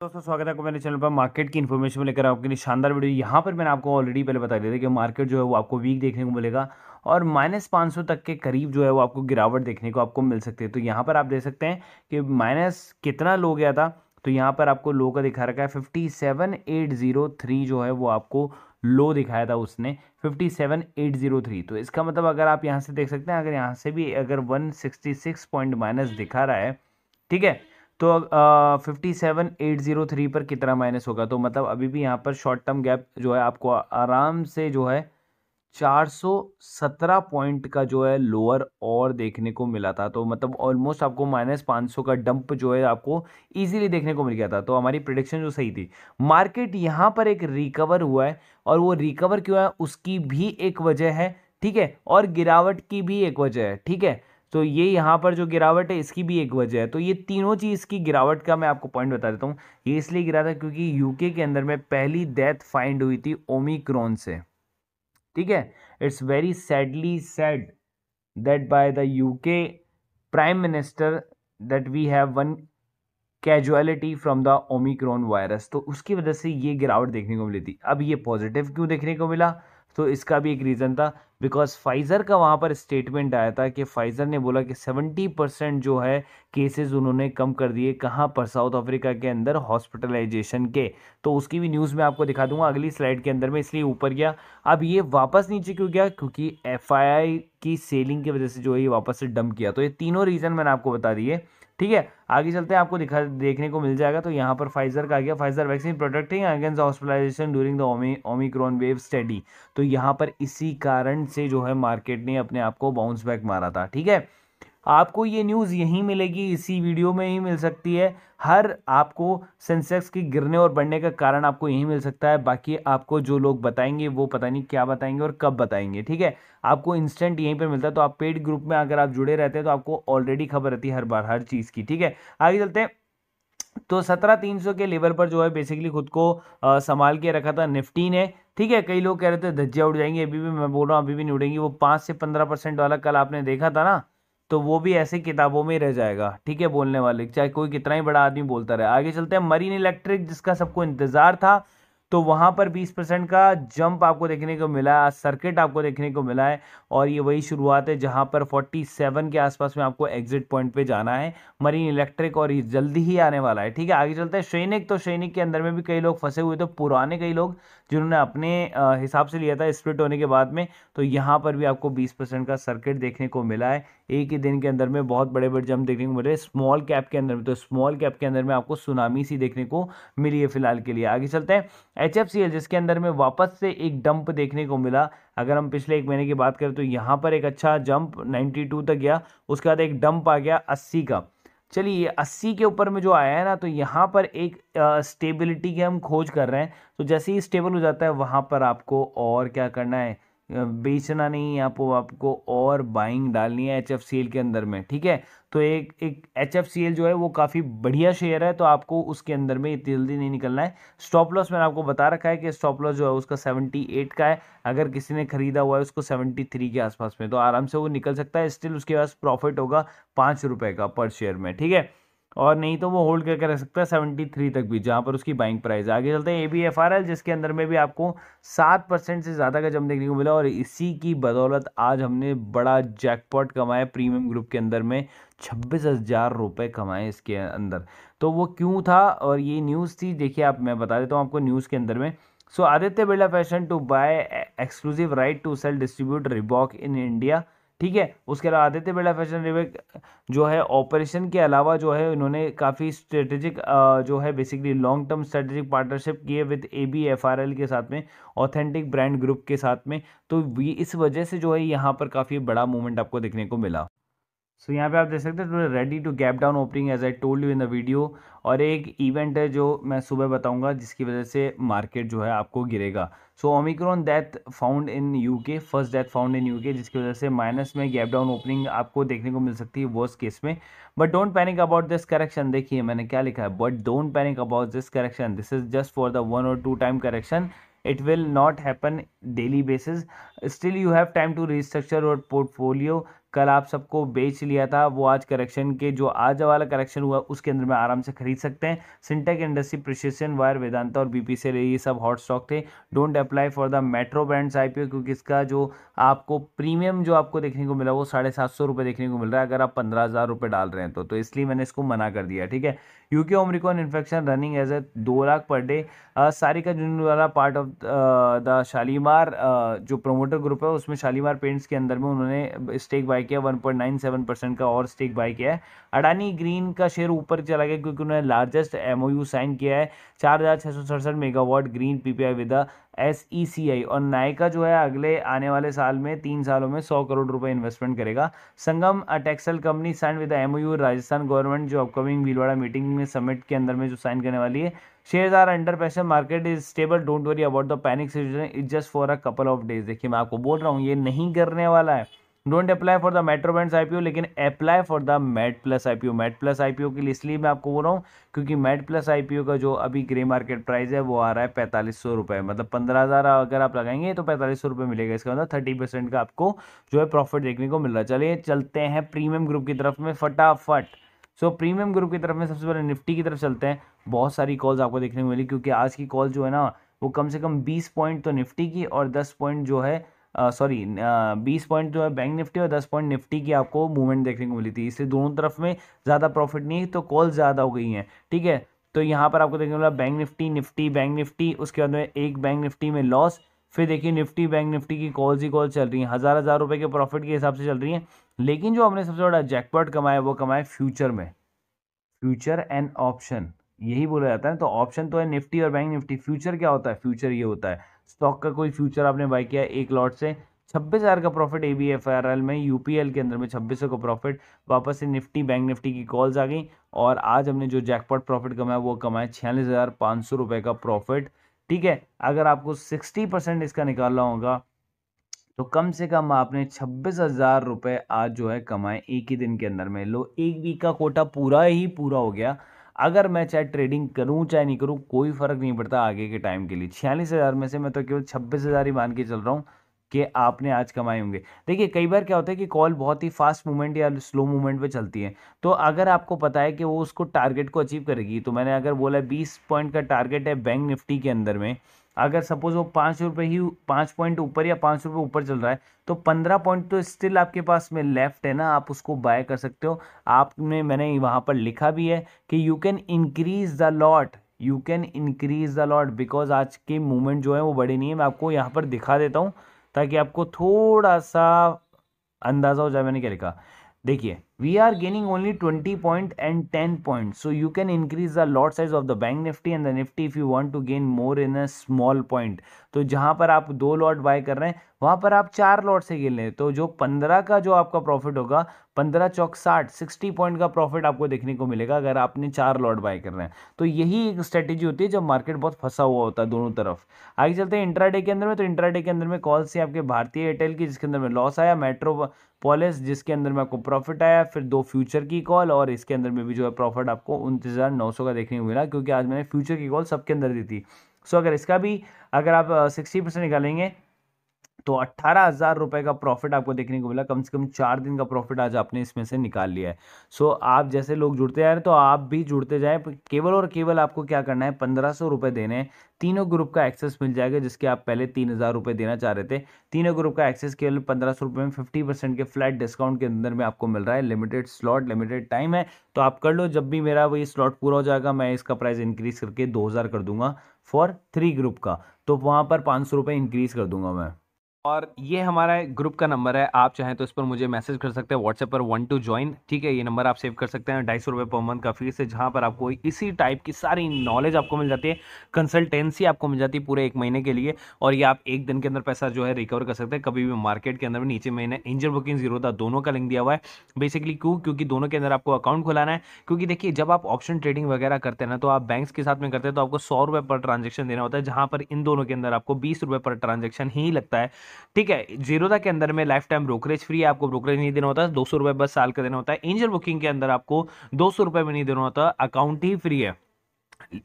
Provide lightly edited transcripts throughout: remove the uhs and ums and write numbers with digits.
दोस्तों स्वागत है आपको मेरे चैनल पर मार्केट की इन्फॉर्मेशन में लेकर आपके लिए शानदार वीडियो। यहाँ पर मैंने आपको ऑलरेडी पहले बता दिया था कि मार्केट जो है वो आपको वीक देखने को मिलेगा और -500 तक के करीब जो है वो आपको गिरावट देखने को आपको मिल सकती है। तो यहाँ पर आप देख सकते हैं कि माइनस कितना लो गया था। तो यहाँ पर आपको लो का दिखा रखा है 57,803 जो है वो आपको लो दिखाया था उसने 57,803। तो इसका मतलब अगर आप यहाँ से देख सकते हैं, अगर यहाँ से भी अगर 166 पॉइंट माइनस दिखा रहा है, ठीक है, तो 57,803 पर कितना माइनस होगा। तो मतलब अभी भी यहाँ पर शॉर्ट टर्म गैप जो है आपको आराम से जो है 417 पॉइंट का जो है लोअर और देखने को मिला था। तो मतलब ऑलमोस्ट आपको -500 का डंप जो है आपको इजीली देखने को मिल गया था। तो हमारी प्रिडिक्शन जो सही थी, मार्केट यहाँ पर एक रिकवर हुआ है और वो रिकवर क्यों है उसकी भी एक वजह है, ठीक है, और गिरावट की भी एक वजह है, ठीक है। तो ये यहाँ पर जो गिरावट है इसकी भी एक वजह है। तो ये तीनों चीज़ की गिरावट का मैं आपको पॉइंट बता देता हूँ। ये इसलिए गिरा था क्योंकि यूके के अंदर में पहली डेथ फाइंड हुई थी ओमिक्रॉन से, ठीक है। It's very sadly said that by the UK prime minister that we have one casualty from the Omicron virus. तो उसकी वजह से ये गिरावट देखने को मिली थी। अब ये पॉजिटिव क्यों देखने को मिला, तो इसका भी एक रीज़न था, बिकॉज फाइज़र का वहाँ पर स्टेटमेंट आया था कि फाइज़र ने बोला कि 70% जो है केसेस उन्होंने कम कर दिए। कहाँ पर? साउथ अफ्रीका के अंदर हॉस्पिटलाइजेशन के। तो उसकी भी न्यूज़ मैं आपको दिखा दूंगा अगली स्लाइड के अंदर में, इसलिए ऊपर गया। अब ये वापस नीचे क्यों गया? क्योंकि एफआईआई की सेलिंग की वजह से जो है ये वापस से डंप किया। तो ये तीनों रीज़न मैंने आपको बता दिए, ठीक है। आगे चलते हैं, आपको देखने को मिल जाएगा। तो यहाँ पर फाइजर का आ गया, Pfizer vaccine protecting against hospitalization during the Omicron wave study. तो यहाँ पर इसी कारण से जो है मार्केट ने अपने आप को बाउंस बैक मारा था, ठीक है। आपको ये न्यूज़ यहीं मिलेगी, इसी वीडियो में ही मिल सकती है। हर आपको सेंसेक्स की गिरने और बढ़ने का कारण आपको यहीं मिल सकता है। बाकी आपको जो लोग बताएंगे वो पता नहीं क्या बताएंगे और कब बताएंगे, ठीक है। आपको इंस्टेंट यहीं पर मिलता है। तो आप पेड ग्रुप में अगर आप जुड़े रहते हैं तो आपको ऑलरेडी खबर रहती है हर बार हर चीज़ की, ठीक है। आगे चलते हैं। तो 17,300 के लेवल पर जो है बेसिकली खुद को संभाल के रखा था निफ्टी ने, ठीक है। कई लोग कह रहे थे धज्जियां उड़ जाएंगी, अभी भी मैं बोल रहा हूँ अभी भी नहीं उड़ेंगी। वो 5 से 15% वाला कल आपने देखा था ना, तो वो भी ऐसे किताबों में ही रह जाएगा, ठीक है, बोलने वाले, चाहे कोई कितना ही बड़ा आदमी बोलता रहे। आगे चलते हैं। मरीन इलेक्ट्रिक जिसका सबको इंतजार था, तो वहां पर 20% का जंप आपको देखने को मिला है, सर्किट आपको देखने को मिला है। और ये वही शुरुआत है जहां पर 47 के आसपास में आपको एग्जिट पॉइंट पे जाना है मरीन इलेक्ट्रिक, और ये जल्दी ही आने वाला है, ठीक है। आगे चलते हैं। सैनिक, तो सैनिक के अंदर में भी कई लोग फंसे हुए थे, पुराने कई लोग जिन्होंने अपने हिसाब से लिया था स्प्लिट होने के बाद में। तो यहाँ पर भी आपको 20% का सर्किट देखने को मिला है। एक ही दिन के अंदर में बहुत बड़े बड़े जंप देखने को मिले स्मॉल कैप के अंदर में। तो स्मॉल कैप के अंदर में आपको सुनामी सी देखने को मिली है फिलहाल के लिए। आगे चलते हैं। HFCL जिसके अंदर में वापस से एक डंप देखने को मिला। अगर हम पिछले एक महीने की बात करें तो यहाँ पर एक अच्छा जंप 92 तक गया, उसके बाद एक डंप आ गया 80 का। चलिए 80 के ऊपर में जो आया है ना, तो यहाँ पर एक स्टेबिलिटी की हम खोज कर रहे हैं। तो जैसे ही स्टेबल हो जाता है वहाँ पर आपको और क्या करना है, बेचना नहीं, यहाँ पर आपको और बाइंग डालनी है HFCL के अंदर में, ठीक है। तो एक एक HFCL जो है वो काफ़ी बढ़िया शेयर है, तो आपको उसके अंदर में इतनी जल्दी नहीं निकलना है। स्टॉप लॉस मैंने आपको बता रखा है कि स्टॉप लॉस जो है उसका 78 का है। अगर किसी ने खरीदा हुआ है उसको 73 के आसपास में, तो आराम से वो निकल सकता है। स्टिल उसके पास प्रॉफिट होगा 5 रुपए का पर शेयर में, ठीक है। और नहीं तो वो होल्ड करके रख सकता है 73 तक भी, जहां पर उसकी बाइंग प्राइस है। आगे चलते हैं। ABFRL जिसके अंदर में भी आपको 7% से ज़्यादा का जम देखने को मिला, और इसी की बदौलत आज हमने बड़ा जैकपॉट कमाया प्रीमियम ग्रुप के अंदर में, 26,000 रुपये कमाए इसके अंदर। तो वो क्यों था और ये न्यूज़ थी, देखिए आप, मैं बता देता हूँ आपको न्यूज़ के अंदर में। So Aditya Birla fashion to buy exclusive right to sell distribute Reebok in India, ठीक है। उसके अलावा आदित्य बिरला फैशन रिबॉक जो है ऑपरेशन के अलावा जो है उन्होंने काफ़ी स्ट्रेटेजिक जो है basically long term strategic partnership किए विद ABFRL के साथ में, ऑथेंटिक ब्रांड ग्रुप के साथ में। तो इस वजह से जो है यहाँ पर काफ़ी बड़ा मूवमेंट आपको देखने को मिला। सो यहाँ पे आप देख सकते हैं ready to gap down opening as I told you in the video. और एक इवेंट है जो मैं सुबह बताऊंगा जिसकी वजह से मार्केट जो है आपको गिरेगा। So Omicron death found in UK, first death found in UK, जिसकी वजह से माइनस में गैप डाउन ओपनिंग आपको देखने को मिल सकती है वर्स्ट केस में। But don't panic about this correction. देखिए मैंने क्या लिखा है, but don't panic about this correction, this is just for the 1 or 2 time correction. It will not happen daily basis. Still you have time to restructure your portfolio. कल आप सबको बेच लिया था, वो आज करेक्शन के जो आज वाला करेक्शन हुआ उसके अंदर में आराम से खरीद सकते हैं। सिंटेक इंडस्ट्री, प्रिसिशन वायर, वेदांता और बीपीसीएल ये सब हॉट स्टॉक थे। Don't apply for the metro brands IPO, क्योंकि इसका जो आपको प्रीमियम जो आपको देखने को मिला वो 750 देखने को मिल रहा है अगर आप 15,000 डाल रहे हैं तो इसलिए मैंने इसको मना कर दिया। ठीक है। UK Omicron infection running as a 2 lakh per day. Sarika जुनून वाला पार्ट ऑफ द शालीमार जो प्रोमोटर ग्रुप है उसमें शालीमार पेंट्स के अंदर में उन्होंने स्टेक बाय किया, 1.97% का और स्टेक बाय किया है। अडानी ग्रीन का शेयर ऊपर चला गया क्योंकि उन्होंने लार्जेस्ट एमओयू साइन किया है 4,667 megawatt green PPI with SECI। और नायका जो है अगले आने वाले साल में 3 सालों में 100 करोड़ रुपए इन्वेस्टमेंट करेगा। Sangam textile company sign with MOU Rajasthan government जो अपकमिंग भीलवाड़ा मीटिंग में समिट के अंदर में जो साइन करने वाली है। Shares are under pressure, market is stable, don't worry about the panic situation, it just for a couple of days. देखिए मैं आपको बोल रहा हूँ ये नहीं करने वाला है। Don't apply for the metro brands IPO, लेकिन apply for the Met plus IPO. Met plus IPO के लिए इसलिए मैं आपको बोल रहा हूँ क्योंकि मेट प्लस आईपीओ का जो अभी ग्रे मार्केट प्राइस है वो आ रहा है 4500 रुपये, मतलब 15,000 अगर आप लगाएंगे तो 4500 रुपये मिलेगा। इसका मतलब 30% का आपको जो है प्रॉफिट देखने को मिल रहा है। चलिए चलते हैं प्रीमियम ग्रुप की तरफ में फटाफट। सो प्रीमियम ग्रुप की तरफ में सबसे पहले निफ्टी की तरफ चलते हैं। बहुत सारी कॉल्स आपको देखने को मिली क्योंकि आज की कॉल जो है ना वो कम से कम 20 पॉइंट तो निफ्टी की और 10 पॉइंट जो है 20 पॉइंट जो है बैंक निफ्टी और 10 पॉइंट निफ्टी की आपको मूवमेंट देखने को मिली थी। इसलिए दोनों तरफ में ज़्यादा प्रॉफिट नहीं है तो कॉल ज़्यादा हो गई हैं। ठीक है। तो यहाँ पर आपको देखने को मिला bank Nifty, Nifty bank Nifty, उसके बाद में एक बैंक निफ्टी में लॉस। फिर देखिए निफ्टी बैंक निफ्टी की कॉल्स ही कॉल चल रही हैं, हज़ार हज़ार रुपये के प्रॉफिट के हिसाब से चल रही हैं। लेकिन जो हमने सबसे बड़ा जैकपॉट कमाया वो कमाया फ्यूचर में, फ्यूचर एंड ऑप्शन यही बोला जाता है। तो ऑप्शन तो है निफ्टी और बैंक निफ्टी, फ्यूचर क्या होता है? फ्यूचर ये होता है स्टॉक का कोई फ्यूचर आपने बाय किया एक लॉट से 26,000 का प्रॉफिट ABFRL में, UPL के अंदर में 2600 का प्रॉफिट, वापस से निफ्टी बैंक निफ्टी की कॉल्स आ गई और आज हमने जो जैकपॉट प्रॉफिट कमाया वो कमाया 46,500 रुपये का प्रॉफिट। ठीक है। अगर आपको 60% इसका निकालना होगा तो कम से कम आपने 26,000 रुपये आज जो है कमाए एक ही दिन के अंदर में। लो एक वीक का कोटा पूरा ही पूरा हो गया। अगर मैं चाहे ट्रेडिंग करूं चाहे नहीं करूं कोई फर्क नहीं पड़ता आगे के टाइम के लिए। 46,000 में से मैं तो केवल 26,000 ही मान के चल रहा हूं कि आपने आज कमाए होंगे। देखिए कई बार क्या होता है कि कॉल बहुत ही फास्ट मूवमेंट या स्लो मूवमेंट पे चलती है, तो अगर आपको पता है कि वो उसको टारगेट को अचीव करेगी, तो मैंने अगर बोला 20 पॉइंट का टारगेट है बैंक निफ्टी के अंदर में, अगर सपोज वो 5 रुपये ही 5 पॉइंट ऊपर या 5 रुपये ऊपर चल रहा है तो 15 पॉइंट तो स्टिल आपके पास में लेफ्ट है ना, आप उसको बाय कर सकते हो। आपने मैंने वहाँ पर लिखा भी है कि you can increase the lot, you can increase the lot because आज के मूवमेंट जो है वो बड़े नहीं है। मैं आपको यहाँ पर दिखा देता हूँ ताकि आपको थोड़ा सा अंदाजा हो जाए मैंने क्या लिखा। देखिए we are gaining only 20 point and 10 point, so you can increase the lot size of the bank Nifty and the Nifty if you want to gain more in a small point. तो जहां पर आप 2 लॉट बाय कर रहे हैं वहां पर आप 4 लॉट से खेल लें तो जो 15 का जो आपका प्रॉफिट होगा 15 चौक 60 पॉइंट का प्रॉफिट आपको देखने को मिलेगा अगर आपने 4 लॉट बाय कर रहे हैं। तो यही एक स्ट्रेटेजी होती है जब मार्केट बहुत फंसा हुआ होता है दोनों तरफ। आगे चलते हैं इंट्राडे के अंदर में। तो इंट्राडे के अंदर में कॉल से आपके भारतीय एयरटेल की जिसके अंदर में लॉस आया, मेट्रो पॉलिस जिसके अंदर में आपको प्रॉफिट आया, फिर 2 फ्यूचर की कॉल और इसके अंदर में भी जो है प्रॉफिट आपको 29,900 का देखने को मिला क्योंकि आज मैंने फ्यूचर की कॉल सबके अंदर दी थी। सो अगर इसका भी अगर आप 60% निकालेंगे तो 18,000 रुपये का प्रॉफिट आपको देखने को मिला। कम से कम 4 दिन का प्रॉफिट आज आपने इसमें से निकाल लिया है। सो आप जैसे लोग जुड़ते जा रहे हैं तो आप भी जुड़ते जाएं। केवल और केवल आपको क्या करना है 1500 रुपये देने हैं, तीनों ग्रुप का एक्सेस मिल जाएगा जिसके आप पहले 3,000 रुपये देना चाह रहे थे। तीनों ग्रुप का एक्सेस केवल 1500 रुपये में 50% के फ्लैट डिस्काउंट के अंदर में आपको मिल रहा है। लिमिटेड स्लॉट लिमिटेड टाइम है तो आप कर लो। जब भी मेरा वही स्लॉट पूरा हो जाएगा मैं इसका प्राइस इंक्रीज करके 2,000 कर दूंगा फॉर 3 ग्रुप का, तो वहाँ पर 500 रुपये इंक्रीज कर दूंगा मैं। और ये हमारा ग्रुप का नंबर है, आप चाहें तो इस पर मुझे मैसेज कर सकते हैं व्हाट्सएप पर 1 to join। ठीक है, ये नंबर आप सेव कर सकते हैं। 250 रुपये पर मंथ का फीस है जहाँ पर आपको इसी टाइप की सारी नॉलेज आपको मिल जाती है, कंसल्टेंसी आपको मिल जाती है पूरे 1 महीने के लिए और ये आप 1 दिन के अंदर पैसा जो है रिकवर कर सकते हैं कभी भी मार्केट के अंदर में। नीचे मैंने एंजल बुकिंग जीरोधा दोनों का लिंक दिया हुआ है। बेसिकली क्योंकि दोनों के अंदर आपको अकाउंट खुलाना है, क्योंकि देखिए जब आप ऑप्शन ट्रेडिंग वगैरह करते हैं ना तो आप बैंक्स के साथ में करते हैं तो आपको 100 रुपये पर ट्रांजेक्शन देना होता है, जहाँ पर इन दोनों के अंदर आपको 20 रुपये पर ट्रांजेक्शन ही लगता है। ठीक है, जीरोधा के अंदर में लाइफ टाइम ब्रोकरेज फ्री है, आपको ब्रोकरेज नहीं देना होता है, 200 रुपये बस साल का देना होता है। एंजल बुकिंग के अंदर आपको 200 रुपये भी नहीं देना होता, अकाउंट ही फ्री है।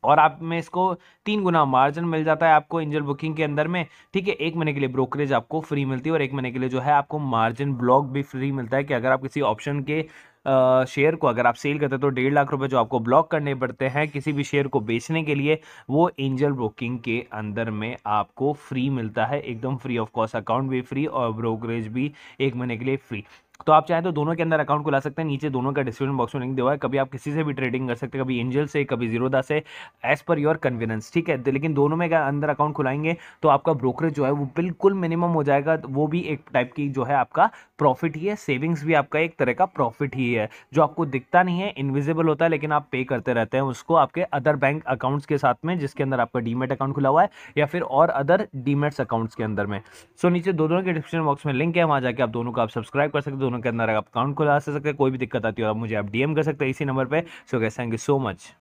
और आप में इसको 3 गुना मार्जिन मिल जाता है आपको एंजल बुकिंग के अंदर में। ठीक है, 1 महीने के लिए ब्रोकरेज आपको फ्री मिलती है और 1 महीने के लिए जो है आपको मार्जिन ब्लॉक भी फ्री मिलता है कि अगर आप किसी ऑप्शन के शेयर को अगर आप सेल करते हैं तो 1.5 लाख रुपए जो आपको ब्लॉक करने पड़ते हैं किसी भी शेयर को बेचने के लिए, वो एंजल ब्रोकिंग के अंदर में आपको फ्री मिलता है, एकदम फ्री ऑफ कॉस्ट। अकाउंट भी फ्री और ब्रोकरेज भी 1 महीने के लिए फ्री। तो आप चाहें तो दोनों के अंदर अकाउंट खुला सकते हैं, नीचे दोनों का डिस्क्रिप्शन बॉक्स में लिंक दिया हुआ है। कभी आप किसी से भी ट्रेडिंग कर सकते हैं, कभी एंजल से, कभी जीरोधा से, एज पर योर कन्वीनियंस। ठीक है, लेकिन दोनों में अंदर अकाउंट खुलाएंगे तो आपका ब्रोकरेज जो है वो बिल्कुल मिनिमम हो जाएगा। वो भी एक टाइप की जो है आपका प्रॉफिट ही है, सेविंग्स भी आपका एक तरह का प्रॉफिट ही है, जो आपको दिखता नहीं है, इनविजिबल होता है, लेकिन आप पे करते रहते हैं उसको आपके अदर बैंक अकाउंट्स के साथ में, जिसके अंदर आपका डीमेट अकाउंट खुला हुआ है या फिर और अदर डीमेट्स अकाउंट्स के अंदर में। सो नीचे दोनों के डिस्क्रिप्शन बॉक्स में लिंक है, वहां जाके आप दोनों को आप सब्सक्राइब कर सकते हैं, दोनों के अंदर आप अकाउंट खुला सकते हैं। कोई भी दिक्कत आती है आप मुझे आप डीएम कर सकते हैं इसी नंबर पे। So guys, thank you so much.